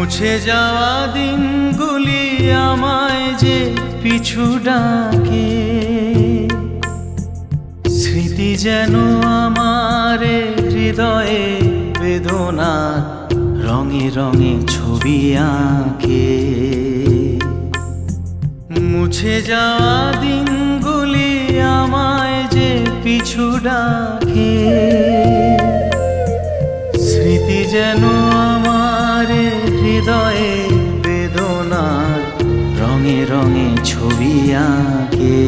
মুছে যাওয়া দিনগুলি আমায় যে পিছু ডাকে, স্মৃতি যেন আমার হৃদয়ে বেদনার রঙে রঙে ছবি আঁকে। মুছে যাওয়া দিনগুলি আমায় যে পিছু ডাকে, স্মৃতি যেন আমার হৃদয়ে বেদনার রঙে রঙে ছবি আঁকে।